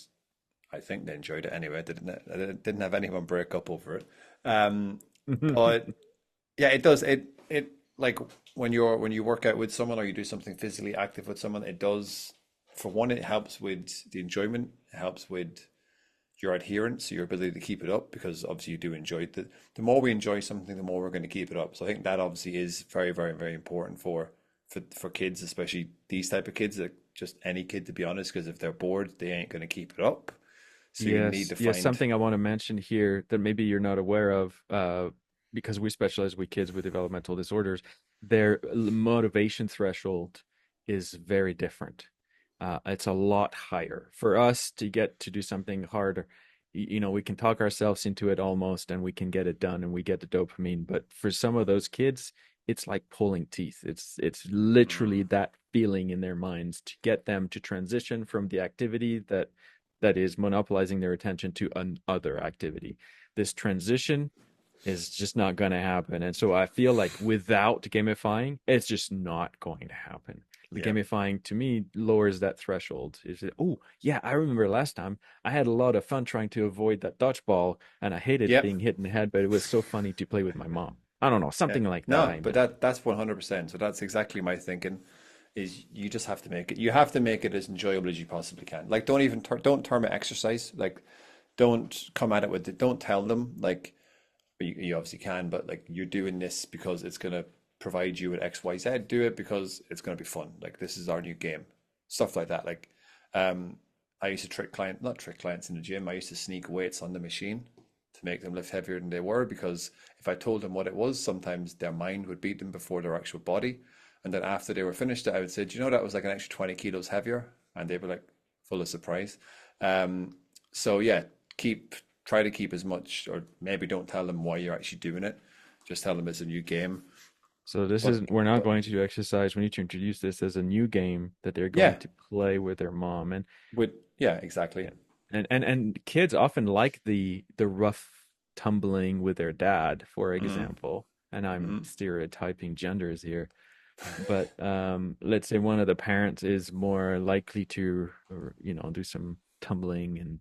I think they enjoyed it anyway. I didn't have anyone break up over it. But yeah, it does. It like when you work out with someone or you do something physically active with someone, it does. For one, it helps with the enjoyment. It helps with your adherence, so your ability to keep it up, because obviously you do enjoy it. The more we enjoy something, the more we're going to keep it up. So I think that obviously is very, very, very important for kids, especially these type of kids, like just any kid to be honest, because if they're bored, they ain't going to keep it up. So you need Yes, to yes, find, something I want to mention here that maybe you're not aware of, because we specialize with kids with developmental disorders, their motivation threshold is very different. It's a lot higher. For us to get to do something harder, we can talk ourselves into it almost and we can get it done and we get the dopamine. But for some of those kids, it's like pulling teeth. It's mm, literally that feeling in their minds to get them to transition from the activity that is monopolizing their attention to another activity. This transition is just not going to happen. And so I feel like without gamifying, it's just not going to happen. The yeah, gamifying to me lowers that threshold. Is it, oh, yeah, I remember last time I had a lot of fun trying to avoid that dodgeball and I hated yep, being hit in the head, but it was so funny to play with my mom. I don't know, yeah. something like that. No, I but that's 100%. So that's exactly my thinking. Is you just have to make it. You have to make it as enjoyable as you possibly can. Like don't term it exercise. Like don't come at it with it. Don't tell them like you obviously can, but like you're doing this because it's gonna provide you with X, Y, Z. Do it because it's gonna be fun. Like this is our new game. Stuff like that. Like um, I used to not trick clients in the gym. I used to sneak weights on the machine to make them lift heavier than they were, because if I told them what it was, sometimes their mind would beat them before their actual body. And then after they were finished it, I would say, "Do you know that was like an extra 20 kilos heavier?" And they were like full of surprise. Um, so yeah, keep try to keep as much, or maybe don't tell them why you're actually doing it. Just tell them it's a new game. So this is But we're not but going to do exercise. We need to introduce this as a new game that they're going yeah, to play with their mom. And with yeah, exactly. yeah. And kids often like the rough tumbling with their dad, for Mm-hmm. example. And I'm Mm-hmm. stereotyping genders here, but let's say one of the parents is more likely to, do some tumbling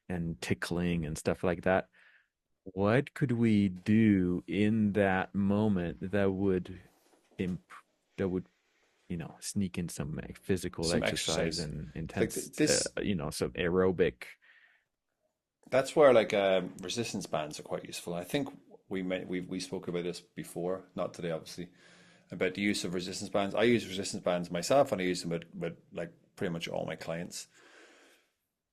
and tickling and stuff like that. What could we do in that moment that would imp that would sneak in some like, physical Some exercise exercise. and Like intense, this, some aerobic. that's where like resistance bands are quite useful. I think we spoke about this before, not today obviously, about the use of resistance bands. I use resistance bands myself, and I use them with like pretty much all my clients.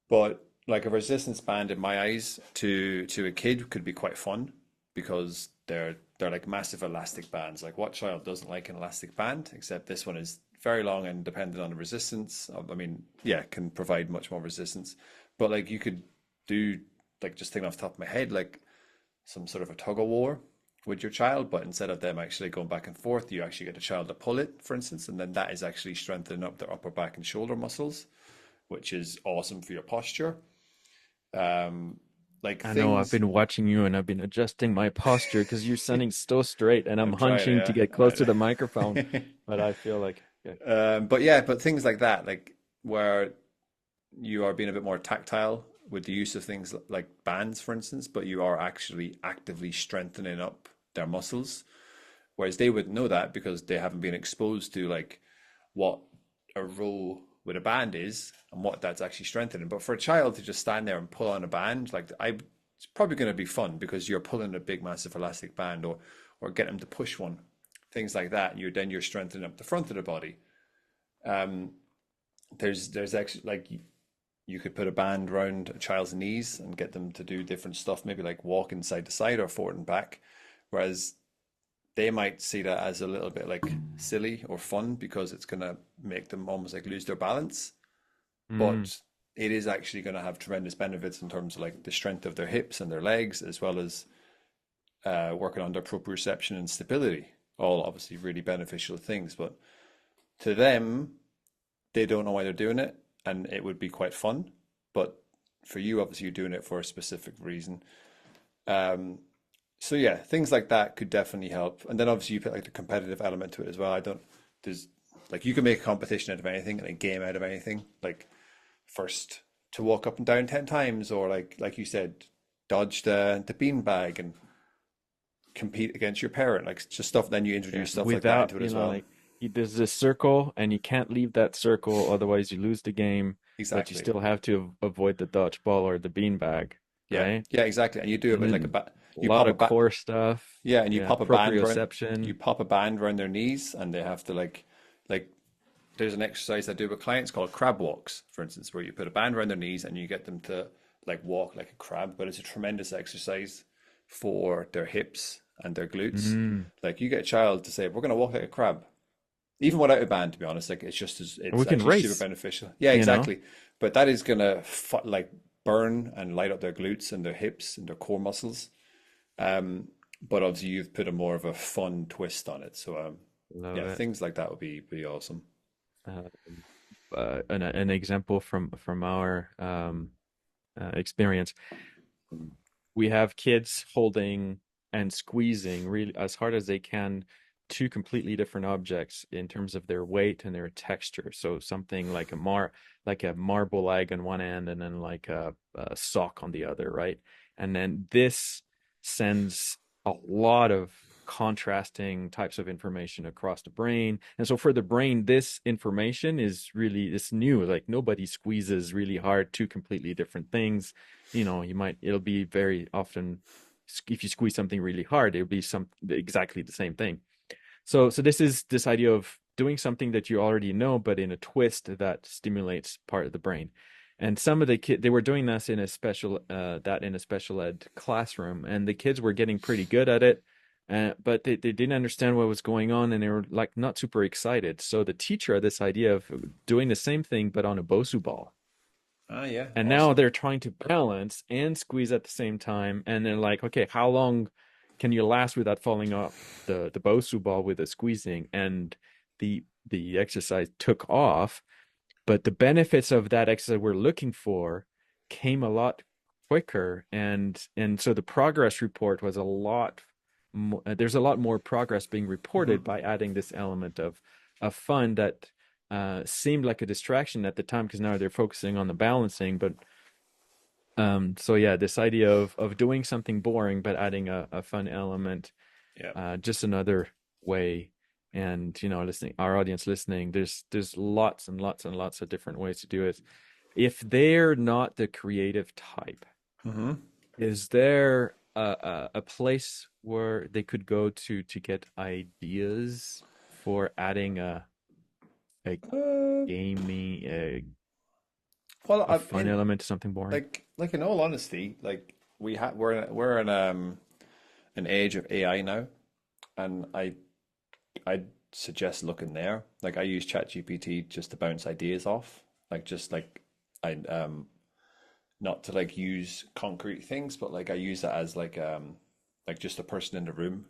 But like a resistance band in my eyes to a kid could be quite fun because they're like massive elastic bands. Like what child doesn't like an elastic band? Except this one is very long and dependent on the resistance. I mean, yeah, can provide much more resistance. But like you could do like just thinking off the top of my head, like some sort of a tug of war with your child, but instead of them actually going back and forth, you actually get the child to pull it, for instance, and then that is actually strengthening up their upper back and shoulder muscles, which is awesome for your posture. Um, like I know I've things, been watching you and I've been adjusting my posture because you're sounding so straight and I'm I'm trying, hunching to yeah. get close to the microphone, but I feel like, yeah. But yeah, but things like that, like where you are being a bit more tactile with the use of things like bands, for instance, but you are actually actively strengthening up their muscles. Whereas they wouldn't know that because they haven't been exposed to like what a row with a band is and what that's actually strengthening. But for a child to just stand there and pull on a band, it's probably going to be fun because you're pulling a big, massive elastic band, or get them to push one, things like that. You're strengthening up the front of the body. Um, there's actually like you could put a band around a child's knees and get them to do different stuff, maybe like walking side to side or forward and back. Whereas they might see that as a little bit like silly or fun because it's going to make them almost like lose their balance. Mm. But it is actually going to have tremendous benefits in terms of like the strength of their hips and their legs, as well as working on their proprioception and stability. All obviously really beneficial things. But to them, they don't know why they're doing it, and it would be quite fun. But for you, obviously, you're doing it for a specific reason. Um, so yeah, things like that could definitely help. And then obviously you put like the competitive element to it as well. I don't there's like you can make a competition out of anything and a game out of anything. Like first to walk up and down 10 times, or like you said, dodge the beanbag and compete against your parent. Like just stuff. Then you Yeah. introduce stuff like that Without, into it as well. like there's this circle and you can't leave that circle, otherwise you lose the game, but you Exactly. still have to avoid the dodgeball or the beanbag, Yeah. right? Yeah. Exactly. And you do it And with like then a you lot pop a of core stuff. yeah, and Yeah, proprioception. you pop a band around their knees, and they have to like there's an exercise I do with clients called crab walks, for instance, where you put a band around their knees and you get them to like walk like a crab, but it's a tremendous exercise for their hips and their glutes. Mm. Like you get a child to say, "We're going to walk like a crab," even without a band. To be honest, like And we it's can actually super race, beneficial. Yeah, you know? exactly. But that is gonna like burn and light up their glutes and their hips and their core muscles. Um, but obviously you've put a more of a fun twist on it. So Love yeah, it. things like that would be pretty awesome. Uh, an example from our experience. We have kids holding and squeezing really as hard as they can two completely different objects in terms of their weight and their texture. So something like like a marble egg on one end and then like a sock on the other, right? And then this sends a lot of contrasting types of information across the brain. And so for the brain, this information is really it's new. Like nobody squeezes really hard two completely different things. It'll be very often if you squeeze something really hard, it'll be exactly the same thing. So this is this idea of doing something that you already know, but in a twist that stimulates part of the brain. And some of the kids, they were doing this in a special ed classroom, and the kids were getting pretty good at it. But they didn't understand what was going on, and they were like not super excited. So the teacher had this idea of doing the same thing, but on a Bosu ball. Ah, yeah, And now awesome. they're trying to balance and squeeze at the same time. And they're like, okay, how long can you last without falling off the Bosu ball with the squeezing? And the exercise took off, but the benefits of that exercise we're looking for came a lot quicker. And so the progress report was a lot more, there's a lot more progress being reported Hmm. by adding this element of fun that seemed like a distraction at the time because now they're focusing on the balancing. But so yeah, this idea of doing something boring but adding a fun element, Yeah. just another way. And listening, our audience listening, there's lots and lots and lots of different ways to do it. If they're not the creative type, Hmm. is there a place where they could go to get ideas for adding a Uh, gaming Well, a I fun in element to something boring? like in all honesty, like we're in an age of AI now, and I'd suggest looking there. Like I use ChatGPT just to bounce ideas off. Like just like I not to like use concrete things, but like I use that as like just a person in the room,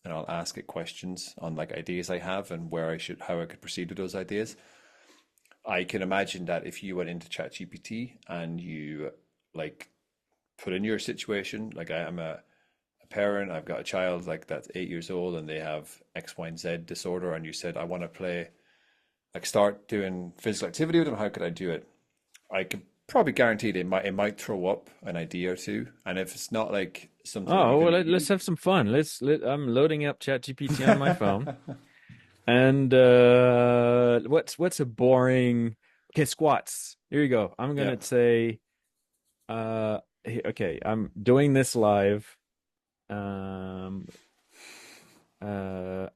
and I'll ask it questions on like ideas I have and where I should how I could proceed with those ideas. I can imagine that if you went into ChatGPT and you like put in your situation, like I am a parent, I've got a child like that's 8 years old and they have X, Y, and Z disorder, and you said I want to play like start doing physical activity with them, how could I do it? I could probably guarantee it might throw up an idea or two, and if it's not like something that you're Oh, well, going to let's use. have some fun. I'm loading up ChatGPT on my phone. And what's a boring okay, squats. Here you go. I'm Yeah, gonna say okay, I'm doing this live. Um uh,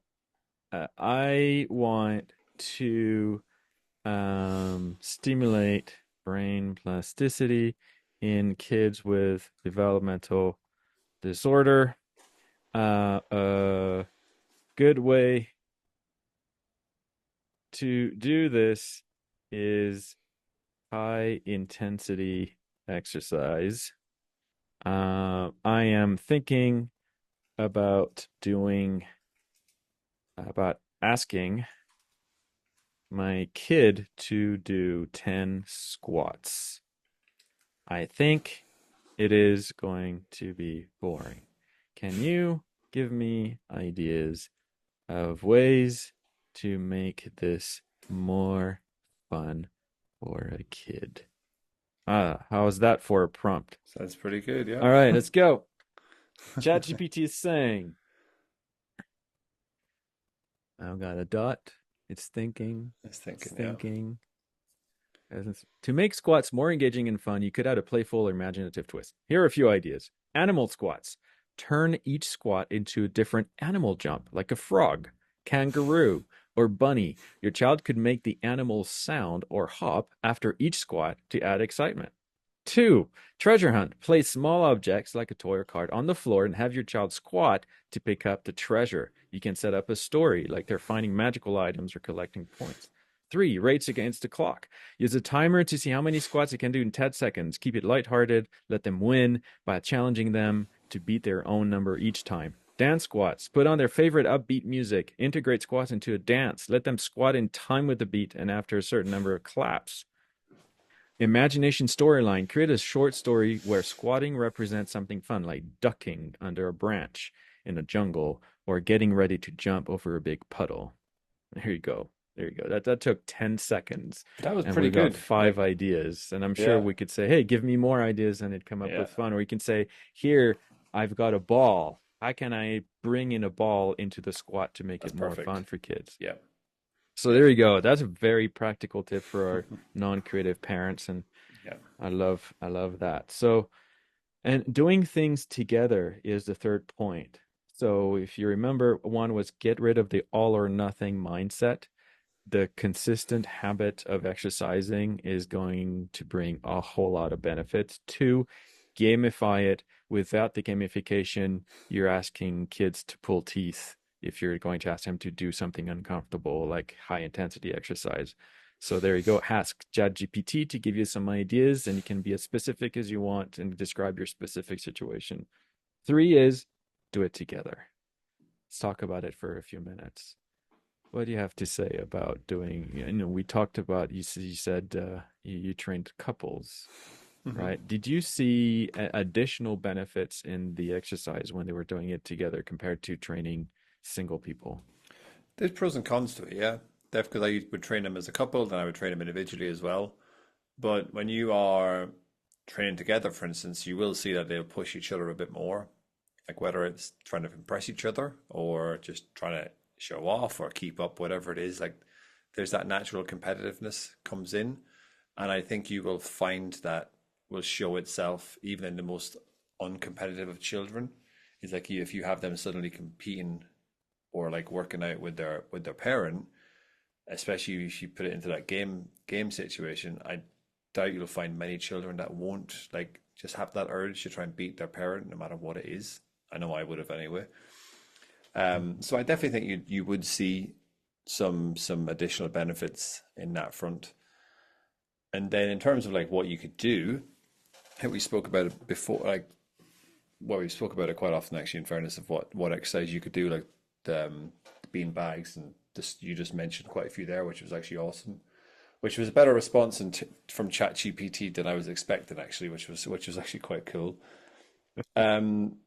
I want to stimulate brain plasticity in kids with developmental disorder. A good way to do this is high intensity exercise. I am thinking about about asking my kid to do 10 squats. I think it is going to be boring. Can you give me ideas of ways to make this more fun for a kid? How's that for a prompt? sounds pretty good. Yeah, All right, let's go. ChatGPT is saying, I've got a dot. It's thinking. I was It's thinking. Yeah, thinking. To make squats more engaging and fun, you could add a playful or imaginative twist. Here are a few ideas. Animal squats. Turn each squat into a different animal jump, like a frog, kangaroo, or bunny. Your child could make the animal sound or hop after each squat to add excitement. Two, treasure hunt. Place small objects like a toy or card on the floor and have your child squat to pick up the treasure. You can set up a story like they're finding magical items or collecting points. Three, race against the clock. Use a timer to see how many squats it can do in 10 seconds. Keep it lighthearted. Let them win by challenging them to beat their own number each time. Dance squats. Put on their favorite upbeat music. Integrate squats into a dance. Let them squat in time with the beat and after a certain number of claps. Imagination storyline. Create a short story where squatting represents something fun, like ducking under a branch in a jungle or getting ready to jump over a big puddle. There you go. There you go. That took 10 seconds, but that was and pretty we got good. five Like, ideas. And I'm sure yeah, we could say, hey, give me more ideas, and it'd come up yeah, with fun. Or we can say, here, I've got a ball. How can I bring in a ball into the squat to make that's it more perfect. fun for kids? Yeah, So yeah, there you go. That's a very practical tip for our non-creative parents, and yeah. I love that. So, and doing things together is the third point. So if you remember, one was get rid of the all or nothing mindset. The consistent habit of exercising is going to bring a whole lot of benefits. Two, gamify it. Without the gamification, you're asking kids to pull teeth if you're going to ask them to do something uncomfortable like high intensity exercise. So there you go. Ask ChatGPT to give you some ideas, and you can be as specific as you want and describe your specific situation. Three is do it together. Let's talk about it for a few minutes. What do you have to say about doing? We talked about you said you trained couples, Hmm. right? Did you see additional benefits in the exercise when they were doing it together compared to training single people? There's pros and cons to it. Yeah, definitely. Because I would train them as a couple, then I would train them individually as well. But when you are training together, for instance, you will see that they'll push each other a bit more. Like whether it's trying to impress each other or just trying to show off or keep up, whatever it is, like there's that natural competitiveness comes in. And I think you will find that will show itself even in the most uncompetitive of children. Is like if you have them suddenly competing or like working out with their parent, especially if you put it into that game situation, doubt you'll find many children that won't like just have that urge to try and beat their parent, no matter what it is. I know I would have anyway. So I definitely think you would see some additional benefits in that front. And then in terms of like what you could do, I think we spoke about it before, like well, we spoke about it quite often actually. In fairness, of what exercise you could do, like the bean bags, and just you just mentioned quite a few there, which was actually awesome. Which was a better response from ChatGPT than I was expecting actually, which was actually quite cool. Um,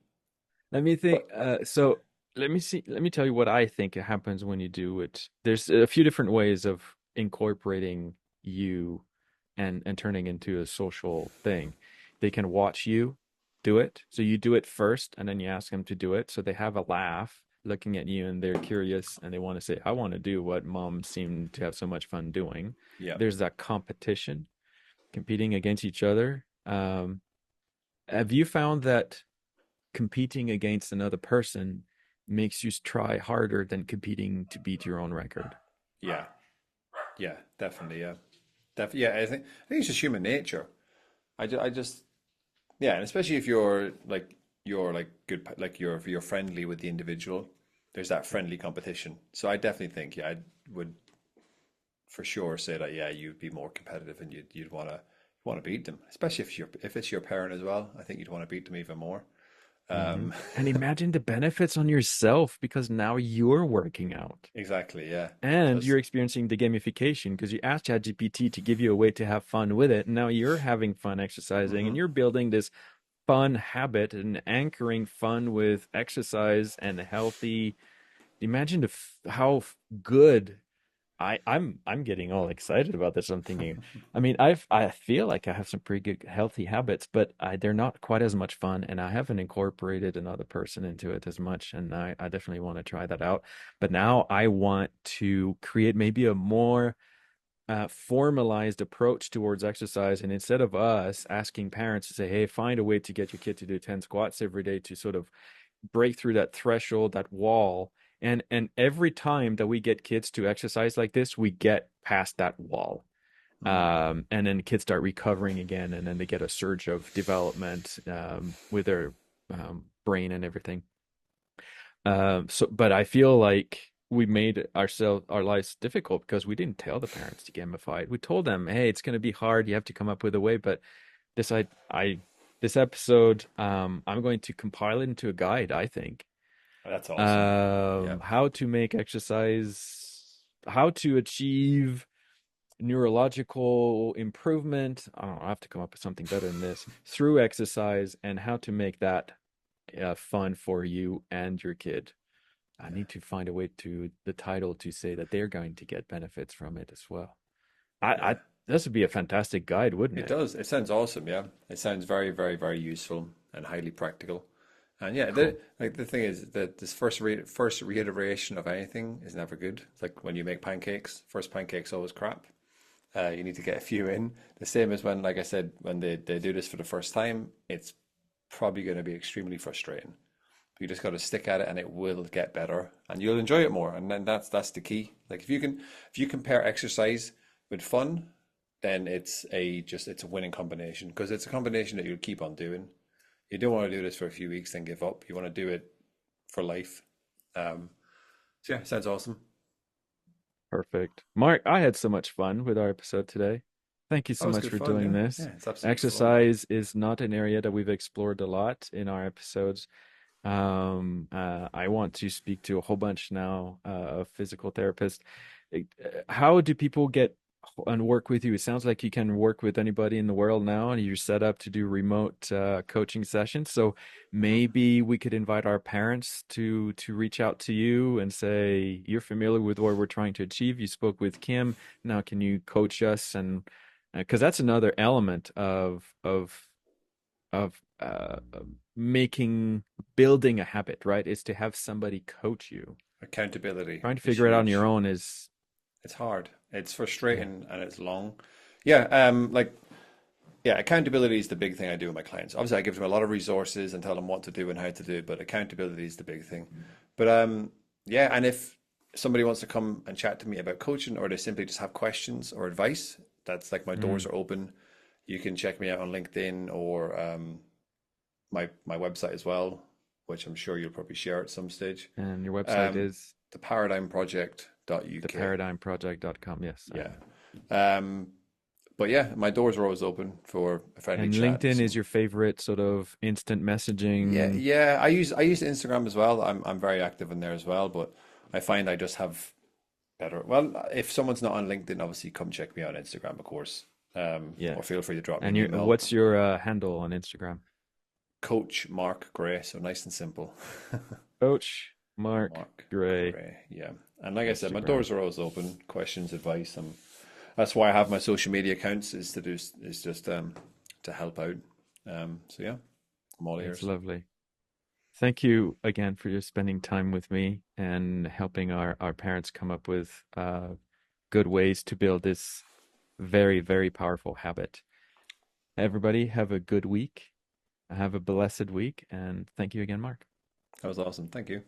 Let me think. but So let me see. Let me tell you what I think happens when you do it. There's a few different ways of incorporating you and turning into a social thing. They can watch you do it. So you do it first, and then you ask them to do it. So they have a laugh looking at you, and they're curious, and they want to say, "I want to do what mom seemed to have so much fun doing." yeah, There's that competition, competing against each other. Have you found that competing against another person makes you try harder than competing to beat your own record? yeah, yeah, definitely, yeah, definitely, yeah. I think it's just human nature. I just yeah, and especially if you're like good, like you're friendly with the individual. There's that friendly competition. So I definitely think yeah, I would for sure say that yeah, you'd be more competitive and you'd want to beat them, especially if it's your parent as well. I think you'd want to beat them even more. Hmm. Um, And imagine the benefits on yourself because now you're working out exactly, yeah. So and it's, you're experiencing the gamification because you asked ChatGPT to give you a way to have fun with it. And now you're having fun exercising and mhm. you're building this fun habit and anchoring fun with exercise and healthy. Imagine how good I'm getting all excited about this. I'm thinking, I mean, I feel like I have some pretty good healthy habits, but they're not quite as much fun, and I haven't incorporated another person into it as much, and I definitely want to try that out. But now I want to create maybe a more formalized approach towards exercise, and instead of us asking parents to say, "Hey, find a way to get your kid to do 10 squats every day," to sort of break through that threshold, that wall. And every time that we get kids to exercise like this, we get past that wall. Mhm. And then kids start recovering again, and then they get a surge of development with their brain and everything. But I feel like we made our lives difficult because we didn't tell the parents to gamify it. We told them, "Hey, it's going to be hard. You have to come up with a way." But this I this episode, I'm going to compile it into a guide, I think. That's awesome. Yeah. How to make exercise, how to achieve neurological improvement. I don't know, I have to come up with something better than this through exercise, and how to make that fun for you and your kid. I need to find a way to the title to say that they're going to get benefits from it as well. I Yeah. This would be a fantastic guide, wouldn't It it? does. It sounds awesome. Yeah. It sounds very, very, very useful and highly practical. And yeah, Cool. the thing is that this first reiteration of anything is never good. It's like when you make pancakes, first pancake's always crap. You need to get a few in. The same as when, like I said, when they do this for the first time, it's probably going to be extremely frustrating. You just got to stick at it, and it will get better, and you'll enjoy it more. And then that's the key. Like if you compare exercise with fun, then it's a winning combination because it's a combination that you'll keep on doing. You don't want to do this for a few weeks then give up. You want to do it for life. Um, so yeah, sounds awesome. Perfect. Mark, I had so much fun with our episode today. Thank you That so was much good for fun. doing Yeah, this. yeah, it's absolutely fun. Exercise is not an area that we've explored a lot in our episodes. I want to speak to a whole bunch now of physical therapists. How do people get and work with you? It sounds like you can work with anybody in the world now, and you're set up to do remote coaching sessions. So Mhm. maybe we could invite our parents to reach out to you and say, "You're familiar with what we're trying to achieve. You spoke with Kim. Now, can you coach us?" And because that's another element of making building a habit, right? Is to have somebody coach you. Accountability Trying to is figure it out on your huge. own is It's hard. It's yeah. frustrating and it's long. Yeah, like yeah, accountability is the big thing I do with my clients. Obviously, I give them a lot of resources and tell them what to do and how to do it, but accountability is the big thing. But yeah, and if somebody wants to come and chat to me about coaching or they simply just have questions or advice, that's like my Mm. doors are open. You can check me out on LinkedIn or my website as well, which I'm sure you'll probably share at some stage. And your website Um, is theparadigmproject.uk. theparadigmproject.com. Yes, I Yeah. am. Um, but yeah, my doors are always open for a friendly And chat. LinkedIn is So your favorite sort of instant yeah, messaging. yeah. I use Instagram as well. I'm very active in there as well, but I find I just have better. Well, if someone's not on LinkedIn, obviously come check me out on Instagram, of course. Yeah. Or feel free to drop me And an your email. what's your handle on Instagram? Coach Mark Gray, so nice and simple. Coach Mark Mark Gray Gray, yeah. And like I said, my Instagram. doors are always open. Questions, advice, and that's why I have my social media accounts is just to help out. So yeah, I'm all That's ears. lovely. Thank you again for your spending time with me and helping our parents come up with good ways to build this very, very powerful habit. Everybody, have a good week. Have a blessed week. And thank you again, Mark. That was awesome. Thank you.